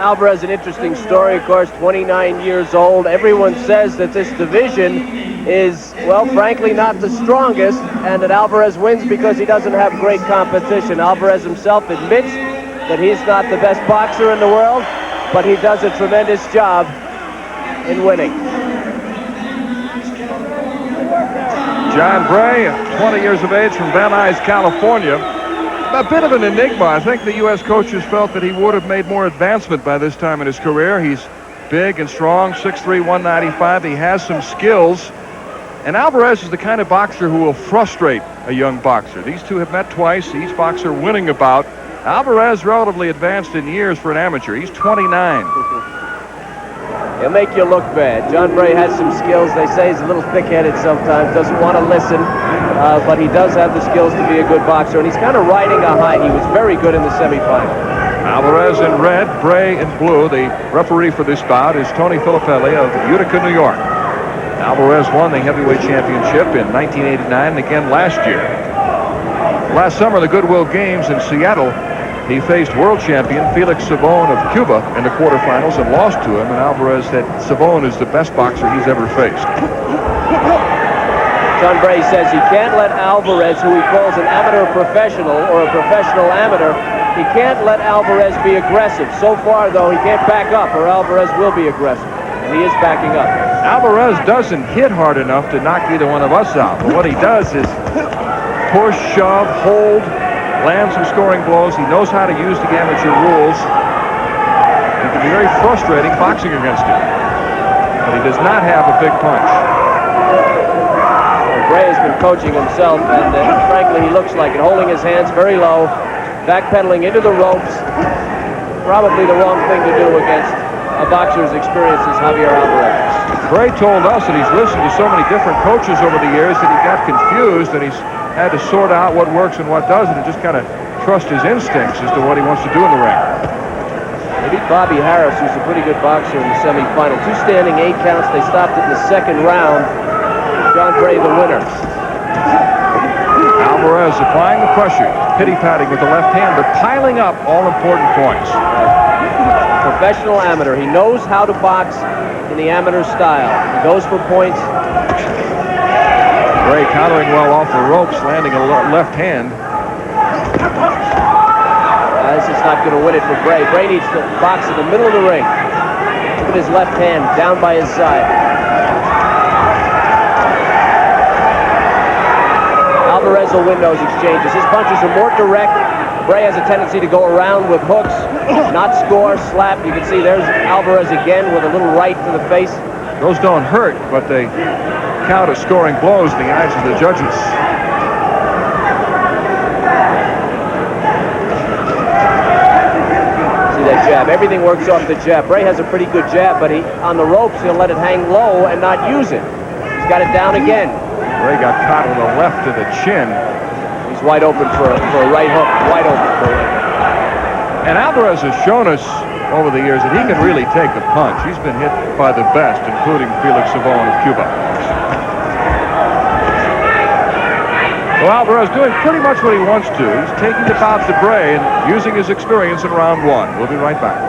Alvarez, an interesting story, of course, 29 years old. Everyone says that this division is, well, frankly, not the strongest, and that Alvarez wins because he doesn't have great competition. Alvarez himself admits that he's not the best boxer in the world, but he does a tremendous job in winning. John Bray, 20 years of age from Van Nuys, California. A bit of an enigma. I think the U.S. coaches felt that he would have made more advancement by this time in his career. He's big and strong, 6'3", 195. He has some skills. And Alvarez is the kind of boxer who will frustrate a young boxer. These two have met twice, each boxer winning a bout. Alvarez relatively advanced in years for an amateur. He's 29. He'll make you look bad. John Bray has some skills. They say he's a little thick-headed sometimes, doesn't want to listen, but he does have the skills to be a good boxer, and he's kind of riding a high. He was very good in the semifinal. Alvarez in red, Bray in blue. The referee for this bout is Tony Filippelli of Utica, New York. Alvarez won the heavyweight championship in 1989 and again last year. Last summer, the Goodwill Games in Seattle, he faced world champion Felix Savon of Cuba in the quarterfinals and lost to him, and Alvarez said Savon is the best boxer he's ever faced. John Bray says he can't let Alvarez, who he calls an amateur professional or a professional amateur, he can't let Alvarez be aggressive. So far, though, he can't back up or Alvarez will be aggressive, and he is backing up. Alvarez doesn't hit hard enough to knock either one of us out, but what he does is push, shove, hold, land some scoring blows. He knows how to use the amateur rules. It can be very frustrating boxing against him, but he does not have a big punch. Well, Bray has been coaching himself, and frankly, he looks like it, holding his hands very low, backpedaling into the ropes. Probably the wrong thing to do against a boxer as experienced as Javier Alvarez. Bray told us that he's listened to so many different coaches over the years that he got confused, and he's had to sort out what works and what doesn't, and just kind of trust his instincts as to what he wants to do in the ring. They beat Bobby Harris, who's a pretty good boxer, in the semifinal. 2 standing 8 counts. They stopped it in the second round. John Bray the winner. Alvarez applying the pressure, pity-patting with the left hand, but piling up all important points. Professional amateur. He knows how to box in the amateur style. He goes for points. Bray countering well off the ropes, landing a left hand. This is not going to win it for Bray. Bray needs to box in the middle of the ring. Look at his left hand down by his side. Alvarez will win those exchanges. His punches are more direct. Bray has a tendency to go around with hooks, not score, slap. You can see there's Alvarez again with a little right to the face. Those don't hurt, but they count as scoring blows in the eyes of the judges. See that jab? Everything works off the jab. Bray has a pretty good jab, but on the ropes, he'll let it hang low and not use it. He's got it down again. Bray got caught with a left to the chin. He's wide open for a right hook. Wide open for a right hook. And Alvarez has shown us over the years that he can really take the punch. He's been hit by the best, including Felix Savon of Cuba. Well, Alvarez doing pretty much what he wants to. He's taking the bout to Bray and using his experience in round 1. We'll be right back.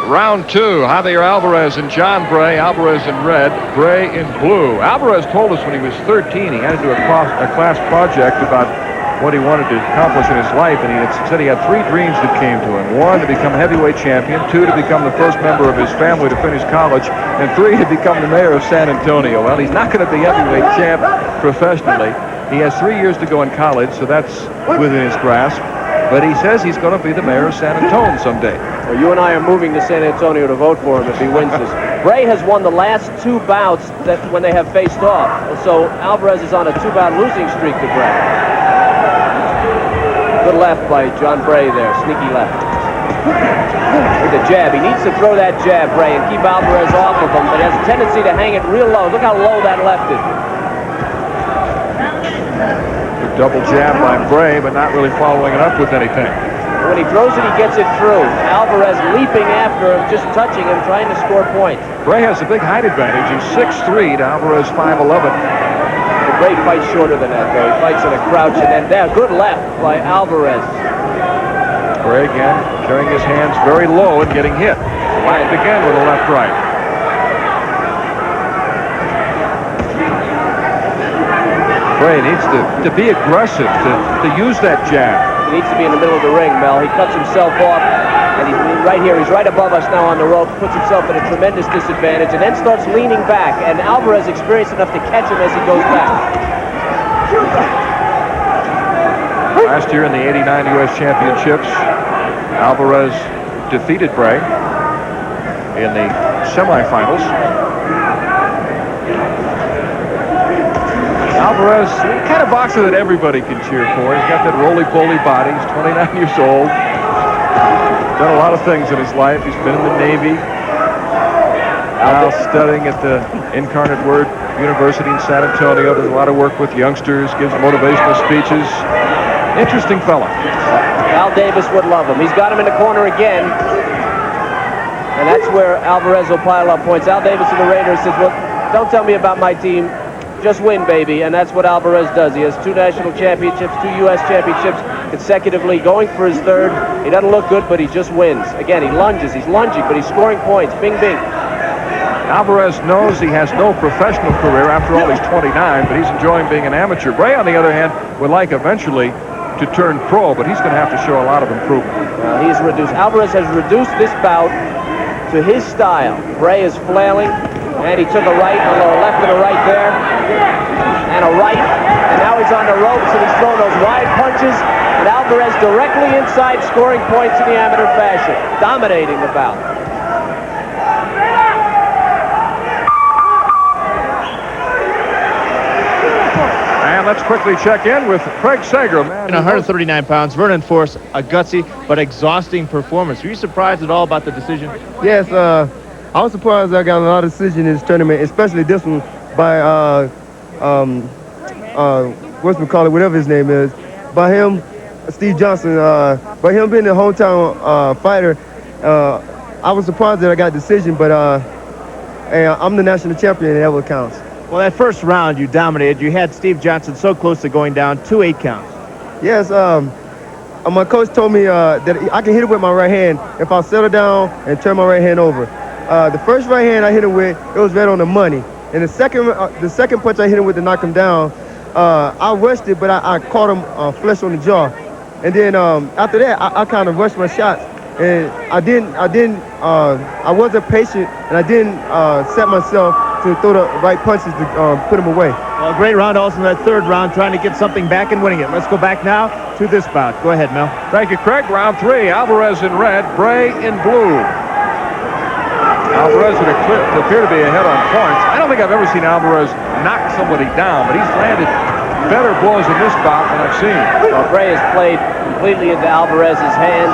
Round 2, Javier Alvarez and John Bray. Alvarez in red, Bray in blue. Alvarez told us when he was 13 he had to do a class project about what he wanted to accomplish in his life, and he said he had 3 dreams that came to him. 1, to become heavyweight champion. 2, to become the first member of his family to finish college. And 3, to become the mayor of San Antonio. Well, he's not going to be heavyweight champ professionally. He has 3 years to go in college, so that's within his grasp. But he says he's going to be the mayor of San Antonio someday. Well, you and I are moving to San Antonio to vote for him if he wins this. Bray has won the last 2 bouts that when they have faced off. So Alvarez is on a 2-bout losing streak to Bray. Good left by John Bray there, sneaky left. With the jab, he needs to throw that jab, Bray, and keep Alvarez off of him, but he has a tendency to hang it real low. Look how low that left is. Good double jab by Bray, but not really following it up with anything. When he throws it, he gets it through. Alvarez leaping after him, just touching him, trying to score points. Bray has a big height advantage. He's 6'3" to Alvarez 5'11". Bray fights shorter than that, though. He fights in a crouch, and then there, good left by Alvarez. Bray again carrying his hands very low and getting hit. Whacked again with a left right. Bray needs to be aggressive, to use that jab. He needs to be in the middle of the ring, Mel. He cuts himself off, and he's right here. He's right above us now on the rope, puts himself at a tremendous disadvantage, and then starts leaning back, and Alvarez experienced enough to catch him as he goes back. Last year in the '89 U.S. Championships, Alvarez defeated Bray in the semifinals. Alvarez, the kind of boxer that everybody can cheer for. He's got that roly-poly body. He's 29 years old. Done a lot of things in his life. He's been in the Navy. Now studying at the Incarnate Word University in San Antonio. Does a lot of work with youngsters. Gives motivational speeches. Interesting fella. Al Davis would love him. He's got him in the corner again. And that's where Alvarez will pile up points. Al Davis of the Raiders says, well, don't tell me about my team. Just win, baby. And that's what Alvarez does. He has 2 national championships, 2 U.S. championships consecutively, going for his 3rd. He doesn't look good, but he just wins. Again, he lunges. He's lunging, but he's scoring points. Bing, bing. Alvarez knows he has no professional career. After all, he's 29, but he's enjoying being an amateur. Bray, on the other hand, would like eventually to turn pro, but he's going to have to show a lot of improvement. He's reduced. Alvarez has reduced this bout to his style. Bray is flailing, and he took a right, a left and a right there, and a right, and now he's on the ropes, and he's throwing those wide punches, and Alvarez directly inside, scoring points in the amateur fashion, dominating the bout. And let's quickly check in with Craig Sager, man. 139 pounds. Vernon Force, a gutsy but exhausting performance. Were you surprised at all about the decision? Yes, I was surprised I got a lot of decisions in this tournament, especially this one by whatever his name is, by him, Steve Johnson. By him being the hometown fighter, I was surprised that I got a decision, but hey, I'm the national champion, and that what counts. Well, that first round you dominated. You had Steve Johnson so close to going down, 2 8 counts. Yes, my coach told me that I can hit it with my right hand if I settle down and turn my right hand over. The first right hand I hit him with, it was right on the money. And the second punch I hit him with to knock him down, I rushed it, but I caught him flush on the jaw. And then after that, I kind of rushed my shots, and I wasn't patient, and I didn't set myself to throw the right punches to put him away. Well, a great round also in that 3rd round, trying to get something back and winning it. Let's go back now to this bout. Go ahead, Mel. Thank you, Craig. Round 3, Alvarez in red, Bray in blue. Alvarez would appear to be ahead on points. I don't think I've ever seen Alvarez knock somebody down, but he's landed better blows in this bout than I've seen. Well, Bray has played completely into Alvarez's hands.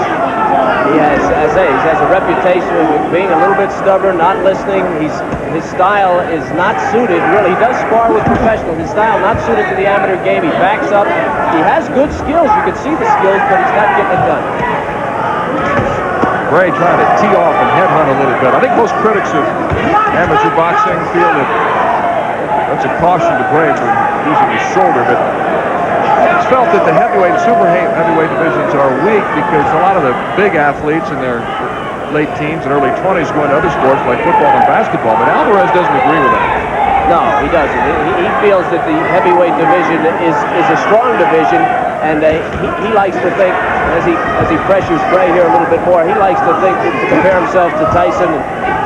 He has, as I say, he has a reputation of being a little bit stubborn, not listening. His style is not suited, really. He does spar with professionals. His style not suited to the amateur game. He backs up. He has good skills. You can see the skills, but he's not getting it done. Bray trying to tee off and headhunt a little bit. I think most critics of amateur boxing feel that that's a caution to Bray for using his shoulder, but it's felt that the heavyweight and super heavyweight divisions are weak because a lot of the big athletes in their late teens and early 20s go into other sports like football and basketball, but Alvarez doesn't agree with that. No, he doesn't. He feels that the heavyweight division is a strong division, and he likes to think, as he pressures Bray here a little bit more, he likes to think to compare himself to Tyson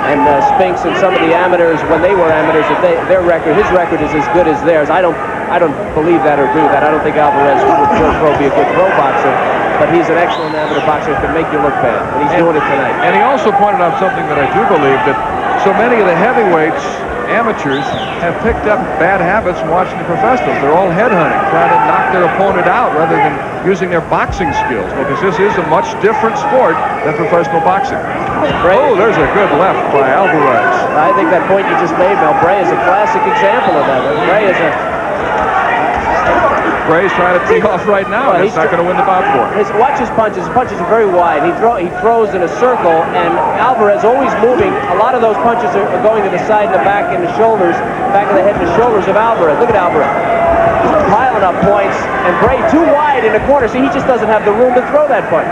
and Spinks and some of the amateurs when they were amateurs, that his record is as good as theirs. I don't believe that or agree with that. I don't think Alvarez would be a good pro boxer, but he's an excellent amateur boxer who can make you look bad, and he's doing it tonight. And he also pointed out something that I do believe, that so many of the heavyweights, amateurs, have picked up bad habits from watching the professionals. They're all headhunting, trying to knock their opponent out rather than using their boxing skills, because this is a much different sport than professional boxing. Oh, there's a good left by Alvarez. I think that point you just made, Mel, Bray is a classic example of that. Bray's trying to tee off right now, and he's not going to win the bout for him. Watch his punches. His punches are very wide. He throws in a circle, and Alvarez always moving. A lot of those punches are going to the side and the back and the shoulders, back of the head and the shoulders of Alvarez. Look at Alvarez. He's piling up points, and Bray too wide in the corner. See, he just doesn't have the room to throw that punch.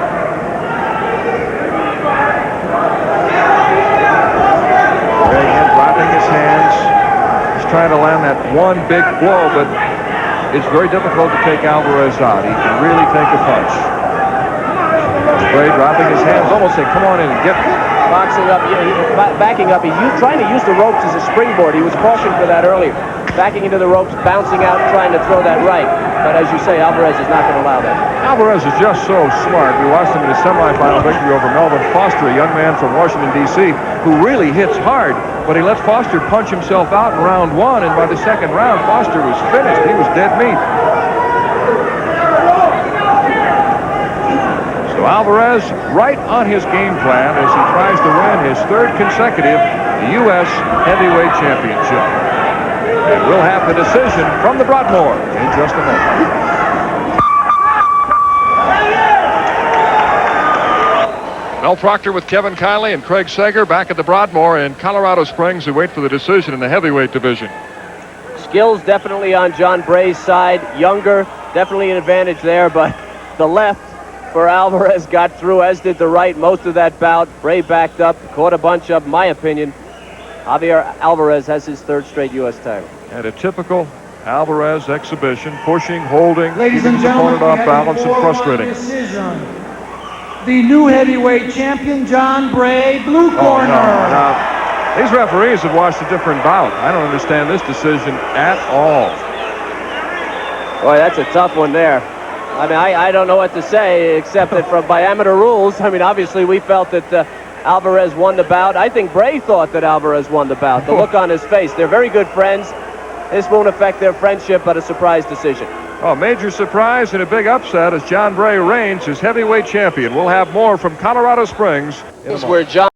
trying to land that one big blow, but it's very difficult to take Alvarez out. He can really take a punch. Bray dropping his hands, almost saying, come on in and get me. Boxing up, backing up. He's trying to use the ropes as a springboard. He was cautioned for that earlier. Backing into the ropes, bouncing out, trying to throw that right. But as you say, Alvarez is not going to allow that. Alvarez is just so smart. We watched him in his semifinal victory over Melvin Foster, a young man from Washington, D.C., who really hits hard. But he let Foster punch himself out in round one, and by the second round, Foster was finished. He was dead meat. So Alvarez right on his game plan as he tries to win his third consecutive U.S. Heavyweight Championship. And we'll have the decision from the Broadmoor in just a moment. Mel Proctor with Kevin Kiley and Craig Sager back at the Broadmoor in Colorado Springs to wait for the decision in the heavyweight division. Skills definitely on John Bray's side. Younger, definitely an advantage there, but the left for Alvarez got through, as did the right most of that bout. Bray backed up, caught a bunch of, in my opinion. Javier Alvarez has his third straight U.S. title. And a typical Alvarez exhibition, pushing, holding, Ladies keeping and his opponent gentlemen, off balance and frustrating. Decision. The new heavyweight champion, John Bray, blue corner. Now, these referees have watched a different bout. I don't understand this decision at all. Boy, that's a tough one there. I mean, I don't know what to say, except that by amateur rules, I mean, obviously we felt that Alvarez won the bout. I think Bray thought that Alvarez won the bout. The look on his face. They're very good friends. This won't affect their friendship, but a surprise decision. Oh, major surprise and a big upset as John Bray reigns as heavyweight champion. We'll have more from Colorado Springs. This is where John